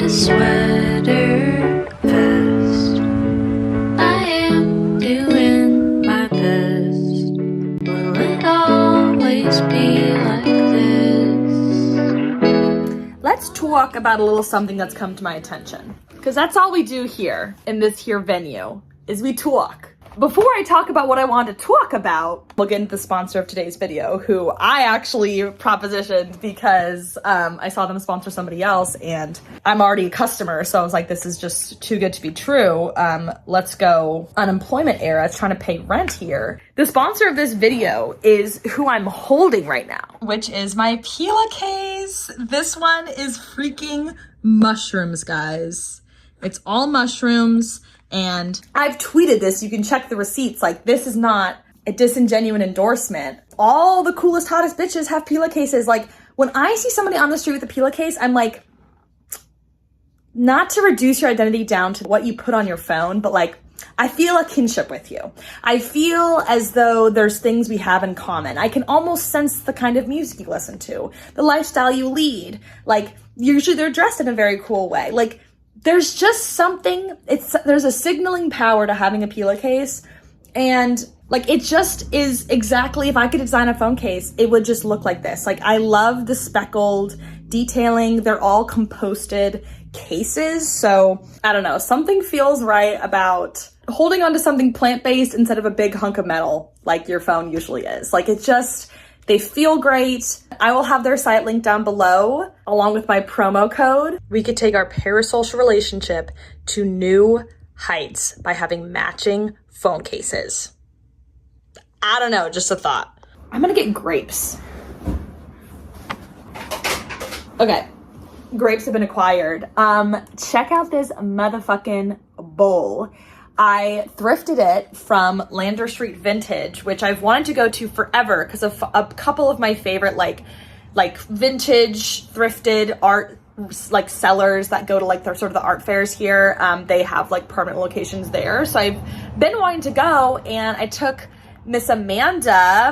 a sweater vest. I am doing my best. Will it always be like this? Let's talk about a little something that's come to my attention. Because that's all we do here in this here venue, is we talk. Before I talk about what I want to talk about, we'll get into the sponsor of today's video, who I actually propositioned because I saw them sponsor somebody else and I'm already a customer. So I was like, this is just too good to be true. Let's go unemployment era, trying to pay rent here. The sponsor of this video is who I'm holding right now, which is my Pela case. This one is freaking mushrooms, guys. It's all mushrooms. And I've tweeted this, you can check the receipts, like this is not a disingenuous endorsement. All the coolest, hottest bitches have Pela cases. Like when I see somebody on the street with a Pela case, I'm like, not to reduce your identity down to what you put on your phone, but like, I feel a kinship with you. I feel as though there's things we have in common. I can almost sense the kind of music you listen to, the lifestyle you lead. Like usually they're dressed in a very cool way. Like there's just something, there's a signaling power to having a Pela case. And like, it just is exactly, if I could design a phone case, it would just look like this. Like I love the speckled detailing. They're all composted cases. So I don't know, something feels right about holding onto something plant-based instead of a big hunk of metal like your phone usually is. Like it just, they feel great. I will have their site linked down below along with my promo code. We could take our parasocial relationship to new heights by having matching phone cases. I don't know, just a thought. I'm gonna get grapes. Okay, grapes have been acquired. Check out this motherfucking bowl. I thrifted it from Lander Street Vintage, which I've wanted to go to forever because of a couple of my favorite like vintage thrifted art like sellers that go to like their sort of the art fairs here. They have like permanent locations there. So I've been wanting to go, and I took Miss Mariana,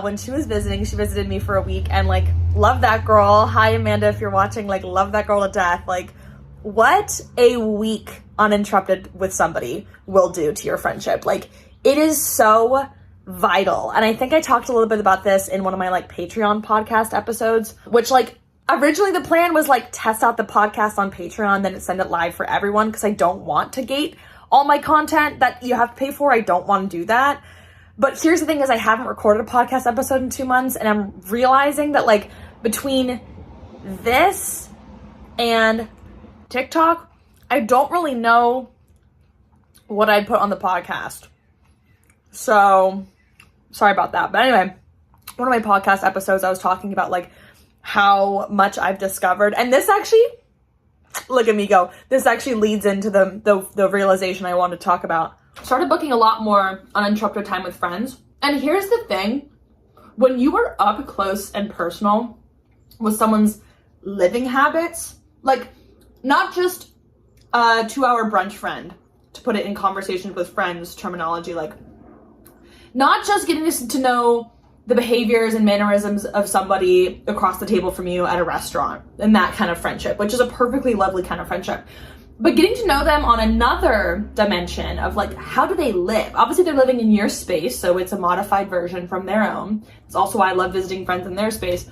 when she was visiting. She visited me for a week and like, love that girl. Hi Amanda, if you're watching, like love that girl to death. Like what a week uninterrupted with somebody will do to your friendship. Like it is so vital. And I think I talked a little bit about this in one of my like Patreon podcast episodes, which like originally the plan was like test out the podcast on Patreon, then send it live for everyone. Cause I don't want to gate all my content that you have to pay for. I don't want to do that. But here's the thing is I haven't recorded a podcast episode in 2 months, and I'm realizing that like between this and TikTok, I don't really know what I'd put on the podcast. So sorry about that. But anyway, one of my podcast episodes, I was talking about like how much I've discovered. And this actually, look at me go. This actually leads into the realization I wanted to talk about. Started booking a lot more uninterrupted time with friends. And here's the thing. When you are up close and personal with someone's living habits, like not just a 2-hour brunch friend, to put it in conversations with friends terminology, like not just getting to know the behaviors and mannerisms of somebody across the table from you at a restaurant and that kind of friendship, which is a perfectly lovely kind of friendship, but getting to know them on another dimension of like, how do they live? Obviously they're living in your space, so it's a modified version from their own. It's also why I love visiting friends in their space,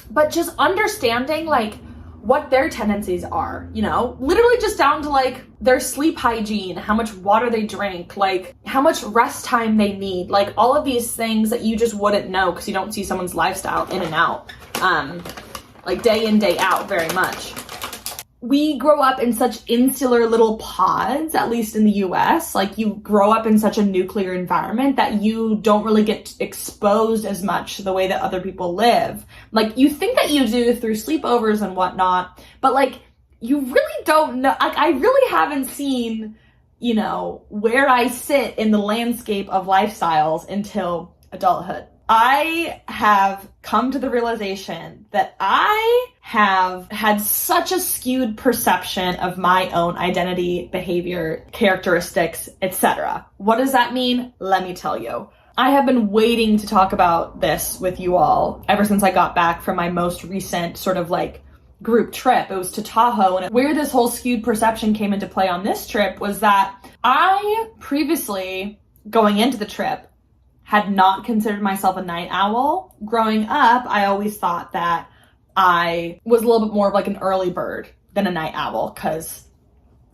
but just understanding like what their tendencies are, you know, literally just down to like their sleep hygiene, how much water they drink, like how much rest time they need, like all of these things that you just wouldn't know because you don't see someone's lifestyle in and out, like day in, day out very much. We grow up in such insular little pods, at least in the US, like you grow up in such a nuclear environment that you don't really get exposed as much to the way that other people live. Like you think that you do through sleepovers and whatnot, but like you really don't know. Like I really haven't seen, you know, where I sit in the landscape of lifestyles until adulthood. I have come to the realization that I have had such a skewed perception of my own identity, behavior, characteristics, etc. What does that mean? Let me tell you. I have been waiting to talk about this with you all ever since I got back from my most recent sort of like group trip. It was to Tahoe. And where this whole skewed perception came into play on this trip was that I previously, going into the trip, had not considered myself a night owl. Growing up, I always thought that I was a little bit more of like an early bird than a night owl, because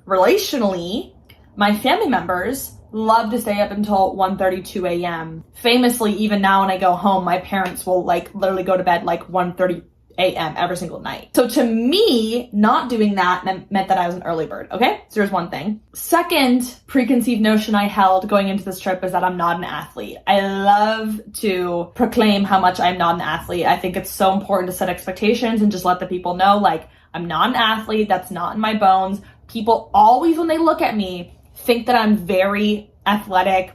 relationally, my family members love to stay up until 1:30, 2 a.m. Famously, even now when I go home, my parents will like literally go to bed like 1:30 a.m. every single night. So to me, not doing that meant that I was an early bird, okay? So here's one thing. Second preconceived notion I held going into this trip is that I'm not an athlete. I love to proclaim how much I'm not an athlete. I think it's so important to set expectations and just let the people know, like, I'm not an athlete. That's not in my bones. People always, when they look at me, think that I'm very athletic,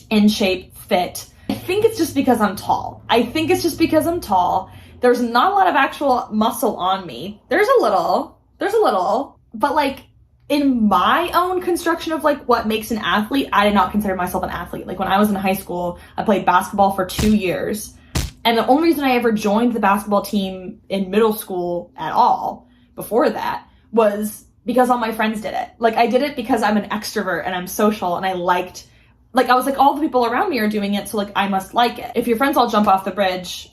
in shape, fit. I think it's just because I'm tall. There's not a lot of actual muscle on me. There's a little, but like in my own construction of like what makes an athlete, I did not consider myself an athlete. Like when I was in high school, I played basketball for 2 years. And the only reason I ever joined the basketball team in middle school at all before that was because all my friends did it. Like I did it because I'm an extrovert and I'm social and I liked, like I was like, all the people around me are doing it, so like I must like it. If your friends all jump off the bridge,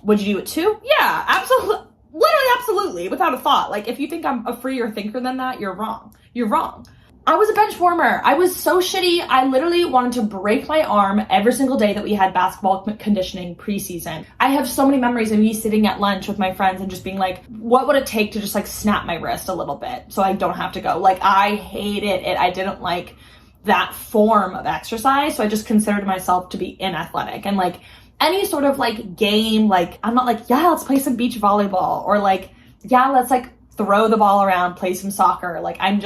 would you do it too? Yeah, absolutely. Literally, absolutely, without a thought. Like, if you think I'm a freer thinker than that, you're wrong. You're wrong. I was a bench warmer. I was so shitty. I literally wanted to break my arm every single day that we had basketball conditioning preseason. I have so many memories of me sitting at lunch with my friends and just being like, what would it take to just like snap my wrist a little bit so I don't have to go? Like, I hated it. I didn't like that form of exercise. So I just considered myself to be inathletic. And like, any sort of like game, like I'm not like, yeah, let's play some beach volleyball, or like, yeah, let's like throw the ball around, play some soccer. Like I'm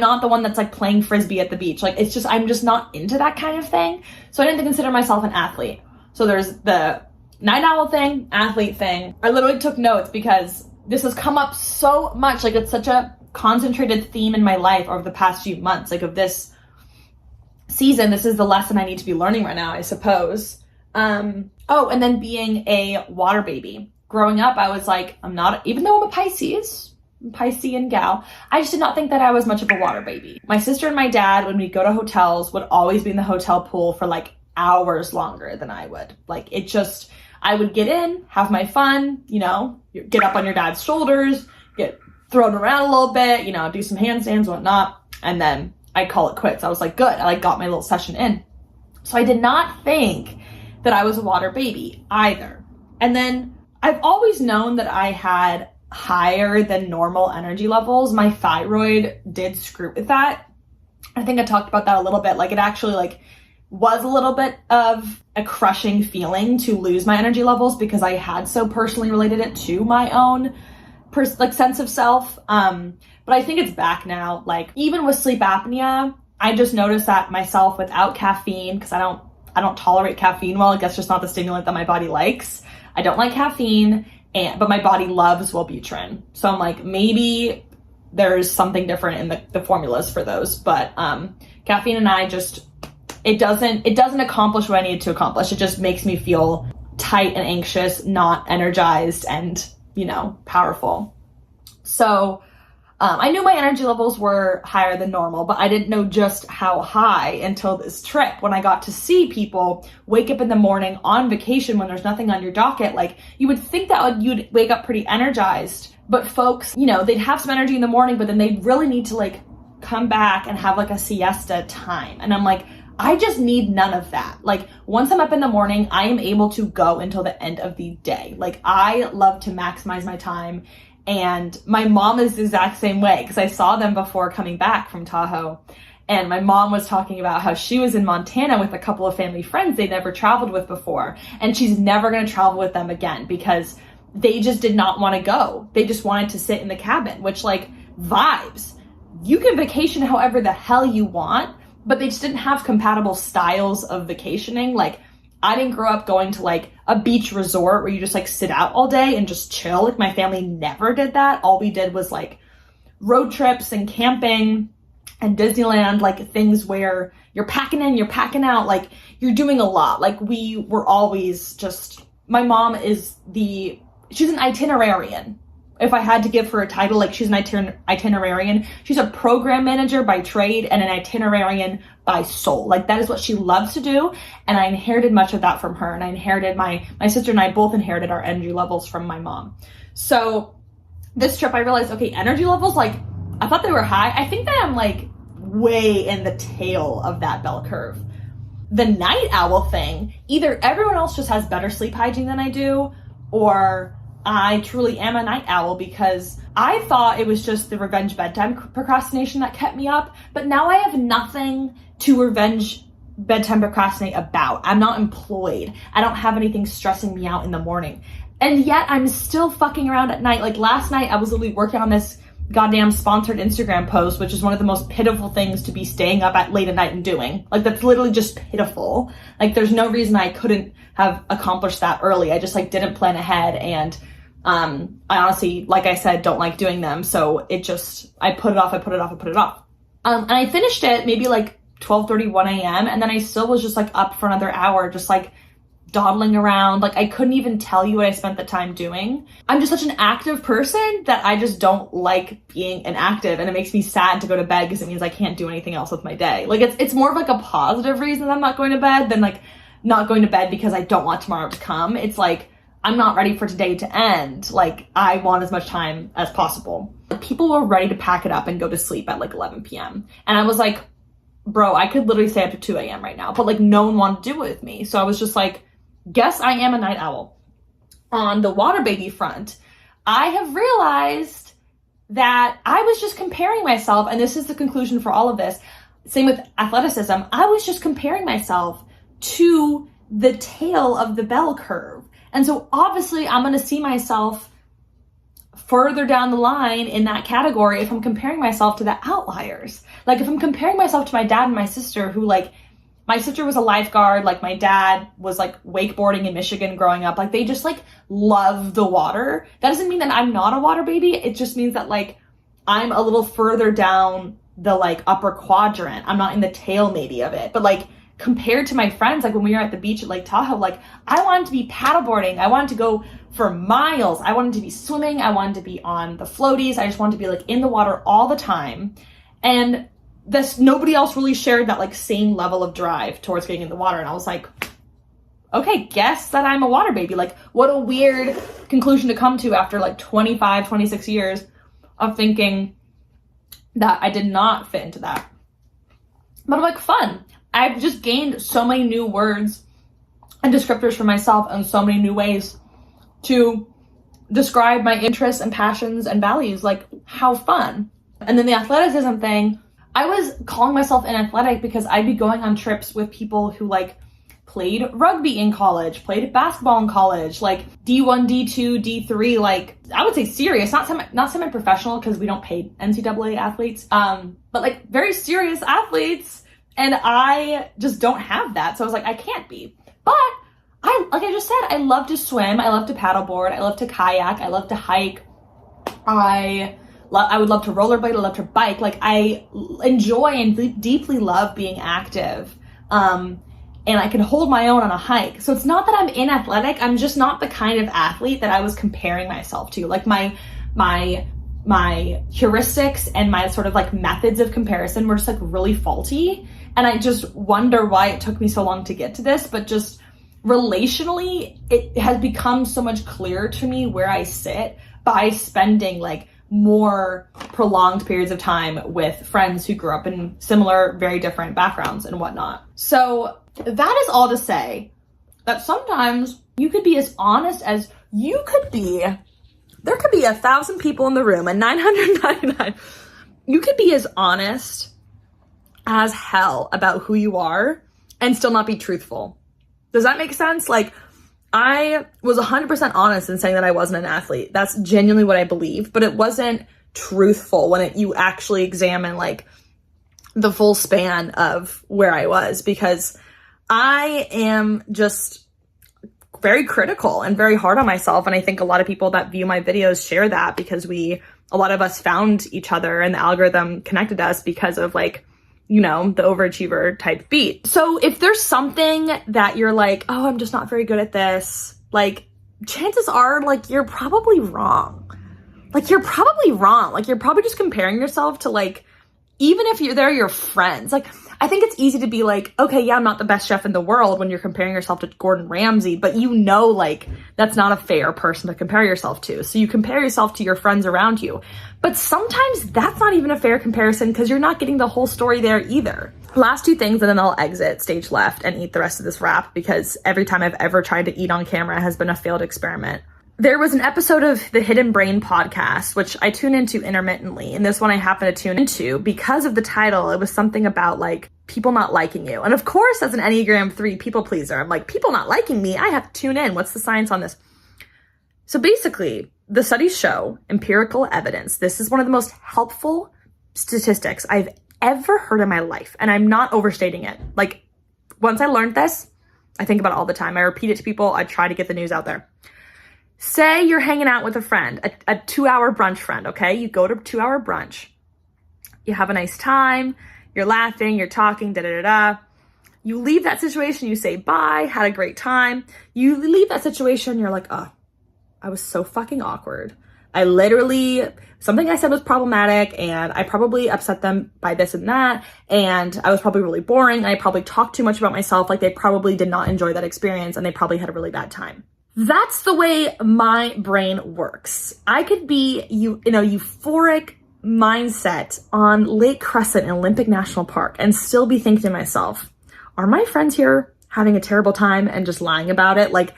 not the one that's like playing frisbee at the beach. Like it's just, I'm just not into that kind of thing. So I didn't consider myself an athlete. So there's the night owl thing, athlete thing. I literally took notes because this has come up so much. Like it's such a concentrated theme in my life over the past few months, like of this season. This is the lesson I need to be learning right now, I suppose. And then being a water baby. Growing up, I was like, I'm not, even though I'm a Piscean gal, I just did not think that I was much of a water baby. My sister and my dad, when we go to hotels, would always be in the hotel pool for like hours longer than I would. Like it just, I would get in, have my fun, you know, get up on your dad's shoulders, get thrown around a little bit, you know, do some handstands, whatnot. And then I'd call it quits. I was like, good. I like got my little session in. So I did not think that I was a water baby either. And then I've always known that I had higher than normal energy levels. My thyroid did screw with that. I think I talked about that a little bit. Like it actually like was a little bit of a crushing feeling to lose my energy levels because I had so personally related it to my own sense of self. But I think it's back now. Like even with sleep apnea, I just noticed that myself without caffeine, because I don't tolerate caffeine well. Like that's just not the stimulant that my body likes. I don't like caffeine, but my body loves Wellbutrin. So I'm like, maybe there's something different in the formulas for those. But caffeine and I just, it doesn't accomplish what I need to accomplish. It just makes me feel tight and anxious, not energized and, you know, powerful. So I knew my energy levels were higher than normal, but I didn't know just how high until this trip when I got to see people wake up in the morning on vacation when there's nothing on your docket. Like you would think that you'd wake up pretty energized, but folks, you know, they'd have some energy in the morning, but then they really need to like come back and have like a siesta time. And I'm like, I just need none of that. Like once I'm up in the morning, I am able to go until the end of the day. Like I love to maximize my time. And my mom is the exact same way because I saw them before coming back from Tahoe. And my mom was talking about how she was in Montana with a couple of family friends they'd never traveled with before. And she's never going to travel with them again because they just did not want to go. They just wanted to sit in the cabin, which like vibes. You can vacation however the hell you want, but they just didn't have compatible styles of vacationing. Like I didn't grow up going to like a beach resort where you just like sit out all day and just chill. Like my family never did that. All we did was like road trips and camping and Disneyland, like things where you're packing in, you're packing out, like you're doing a lot. Like we were always just, my mom is she's an itinerarian. if I had to give her a title, like she's an itinerarian. She's a program manager by trade and an itinerarian by soul. Like that is what she loves to do. And I inherited much of that from her. And I inherited my sister and I both inherited our energy levels from my mom. So this trip I realized, okay, energy levels, like I thought they were high. I think that I'm like way in the tail of that bell curve. The night owl thing, either everyone else just has better sleep hygiene than I do, or I truly am a night owl, because I thought it was just the revenge bedtime procrastination that kept me up, but now I have nothing to revenge bedtime procrastinate about. I'm not employed. I don't have anything stressing me out in the morning. And yet I'm still fucking around at night. Like last night I was literally working on this goddamn sponsored Instagram post, which is one of the most pitiful things to be staying up at late at night and doing. Like that's literally just pitiful. Like there's no reason I couldn't have accomplished that early. I just like didn't plan ahead, and I honestly, like I said, don't like doing them. So it just, I put it off. And I finished it maybe like 12:30, 1 a.m. And then I still was just like up for another hour, just like dawdling around. Like I couldn't even tell you what I spent the time doing. I'm just such an active person that I just don't like being inactive, and it makes me sad to go to bed because it means I can't do anything else with my day. Like it's more of like a positive reason I'm not going to bed than like not going to bed because I don't want tomorrow to come. It's like I'm not ready for today to end. Like I want as much time as possible. People were ready to pack it up and go to sleep at like 11 p.m. And I was like, bro, I could literally stay up to 2 a.m. right now, but like no one wanted to do it with me. So I was just like, guess I am a night owl. On the water baby front, I have realized that I was just comparing myself, and this is the conclusion for all of this. Same with athleticism. I was just comparing myself to the tail of the bell curve. And so obviously I'm going to see myself further down the line in that category if I'm comparing myself to the outliers. Like if I'm comparing myself to my dad and my sister, who like, my sister was a lifeguard, like my dad was like wakeboarding in Michigan growing up. Like they just like love the water. That doesn't mean that I'm not a water baby. It just means that like I'm a little further down the like upper quadrant. I'm not in the tail maybe of it, but like compared to my friends, like when we were at the beach at Lake Tahoe, like I wanted to be paddleboarding. I wanted to go for miles. I wanted to be swimming. I wanted to be on the floaties. I just wanted to be like in the water all the time. And nobody else really shared that like same level of drive towards getting in the water. And I was like, okay, guess that I'm a water baby. Like what a weird conclusion to come to after like 25, 26 years of thinking that I did not fit into that. But I'm like, fun. I've just gained so many new words and descriptors for myself and so many new ways to describe my interests and passions and values. Like how fun. And then the athleticism thing, I was calling myself an athletic because I'd be going on trips with people who like played rugby in college, played basketball in college, like D1, D2, D3, like I would say serious, not semi-professional because we don't pay NCAA athletes, but like very serious athletes. And I just don't have that. So I was like, I can't be. But like I just said, I love to swim. I love to paddleboard. I love to kayak. I love to hike. I would love to rollerblade. I love to bike. Like I enjoy and deeply love being active. And I can hold my own on a hike. So it's not that I'm inathletic. I'm just not the kind of athlete that I was comparing myself to. Like my heuristics and my sort of like methods of comparison were just like really faulty. And I just wonder why it took me so long to get to this, but just relationally, it has become so much clearer to me where I sit by spending like more prolonged periods of time with friends who grew up in similar, very different backgrounds and whatnot. So that is all to say that sometimes you could be as honest as you could be. There could be 1,000 people in the room and 999. You could be as honest as hell about who you are and still not be truthful. Does that make sense? Like, I was 100% honest in saying that I wasn't an athlete. That's genuinely what I believe, but it wasn't truthful when you actually examine like the full span of where I was, because I am just very critical and very hard on myself. And I think a lot of people that view my videos share that, because a lot of us found each other and the algorithm connected us because of like, you know, the overachiever type beat. So if there's something that you're like, oh, I'm just not very good at this, like chances are like you're probably wrong. like, you're probably wrong. Like, you're probably just comparing yourself to, like, even if they're your friends. Like, I think it's easy to be like, okay, yeah, I'm not the best chef in the world when you're comparing yourself to Gordon Ramsay, but you know, like, that's not a fair person to compare yourself to. So you compare yourself to your friends around you. But sometimes that's not even a fair comparison because you're not getting the whole story there either. Last two things, and then I'll exit stage left and eat the rest of this wrap because every time I've ever tried to eat on camera has been a failed experiment. There was an episode of the Hidden Brain podcast, which I tune into intermittently. And this one I happen to tune into because of the title. It was something about like people not liking you. And of course, as an Enneagram 3 people pleaser, I'm like, people not liking me, I have to tune in. What's the science on this? So basically, the studies show empirical evidence. This is one of the most helpful statistics I've ever heard in my life. And I'm not overstating it. Like, once I learned this, I think about it all the time. I repeat it to people. I try to get the news out there. Say you're hanging out with a friend, a 2-hour brunch friend, okay? You go to 2-hour brunch. You have a nice time. You're laughing. You're talking, da-da-da-da. You leave that situation. You say bye. Had a great time. You leave that situation. You're like, oh, I was so fucking awkward. I literally, something I said was problematic and I probably upset them by this and that. And I was probably really boring. And I probably talked too much about myself. Like, they probably did not enjoy that experience and they probably had a really bad time. That's the way my brain works. I could be in a euphoric mindset on Lake Crescent in Olympic National Park and still be thinking to myself, are my friends here having a terrible time and just lying about it? Like,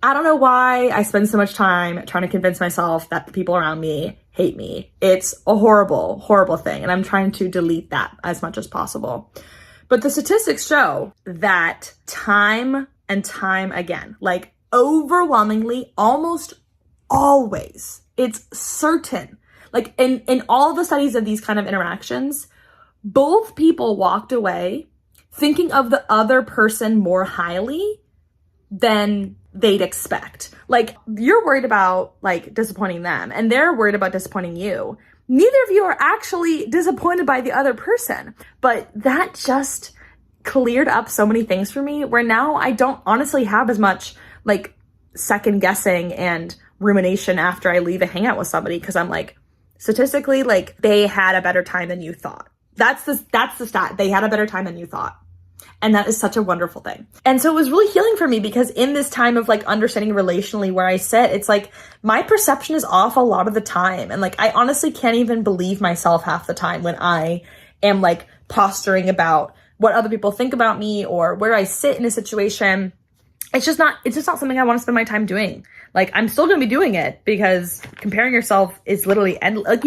I don't know why I spend so much time trying to convince myself that the people around me hate me. It's a horrible, horrible thing. And I'm trying to delete that as much as possible. But the statistics show that time and time again, like, overwhelmingly, almost always, it's certain. Like, in all the studies of these kind of interactions, both people walked away thinking of the other person more highly than they'd expect. Like, you're worried about, like, disappointing them, and they're worried about disappointing you. Neither of you are actually disappointed by the other person, but that just cleared up so many things for me where now I don't honestly have as much like second guessing and rumination after I leave a hangout with somebody, because I'm like, statistically, like, they had a better time than you thought. That's the stat. They had a better time than you thought. And that is such a wonderful thing. And so it was really healing for me because in this time of like understanding relationally where I sit, it's like my perception is off a lot of the time. And like, I honestly can't even believe myself half the time when I am like posturing about what other people think about me or where I sit in a situation. It's just not something I want to spend my time doing. Like, I'm still going to be doing it because comparing yourself is literally endless. Like,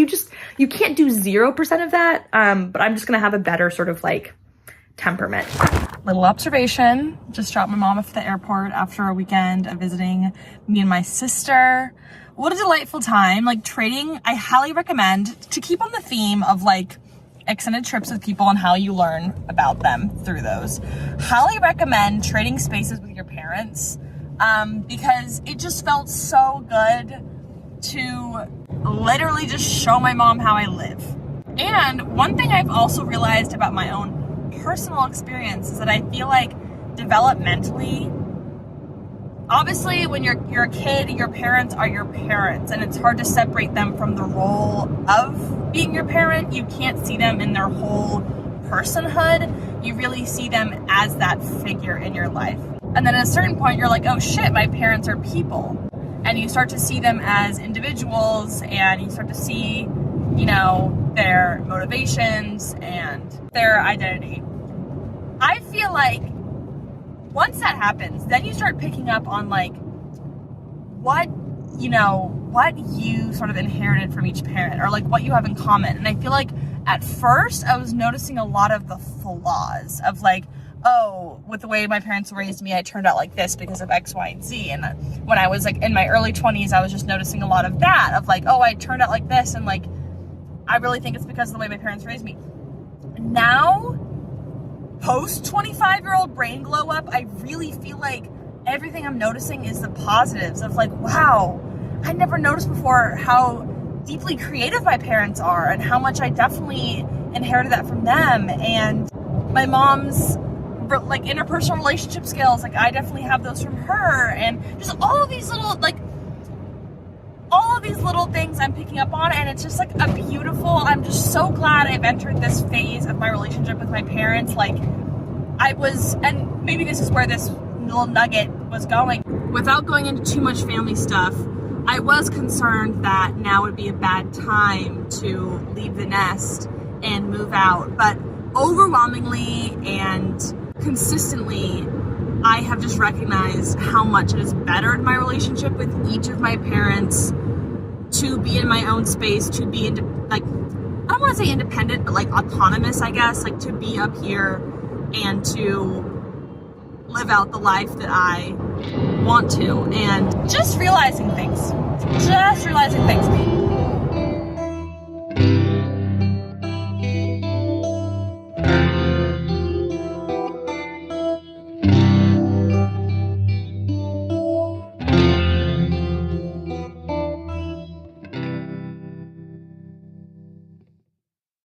you can't do 0% of that. But I'm just going to have a better sort of like temperament. Little observation, just dropped my mom off at the airport after a weekend of visiting me and my sister. What a delightful time. Like, trading, I highly recommend to keep on the theme of like extended trips with people and how you learn about them through those. Highly recommend trading spaces with your parents because it just felt so good to literally just show my mom how I live. And one thing I've also realized about my own personal experience is that I feel like developmentally, obviously when you're a kid, your parents are your parents and it's hard to separate them from the role of being your parent. You can't see them in their whole personhood. You really see them as that figure in your life. And then at a certain point, you're like, oh shit, my parents are people. And you start to see them as individuals and you start to see, you know, their motivations and their identity. I feel like once that happens, then you start picking up on like what you sort of inherited from each parent or like what you have in common. And I feel like at first I was noticing a lot of the flaws of like, oh, with the way my parents raised me, I turned out like this because of X, Y, and Z. And when I was like in my early 20s, I was just noticing a lot of that of like, oh, I turned out like this. And like, I really think it's because of the way my parents raised me. Now, post 25-year-old brain glow up, I really feel like everything I'm noticing is the positives of like, wow, I never noticed before how deeply creative my parents are and how much I definitely inherited that from them. And my mom's like interpersonal relationship skills, like I definitely have those from her. And just all of these little like all of these little things I'm picking up on, and it's just like a beautiful, I'm just so glad I've entered this phase of my relationship with my parents. Like, I was, and maybe this is where this little nugget was going. Without going into too much family stuff, I was concerned that now would be a bad time to leave the nest and move out. But overwhelmingly and consistently, I have just recognized how much it has bettered my relationship with each of my parents to be in my own space, to be like, I don't want to say independent, but like autonomous, I guess, like to be up here and to live out the life that I want to, and just realizing things.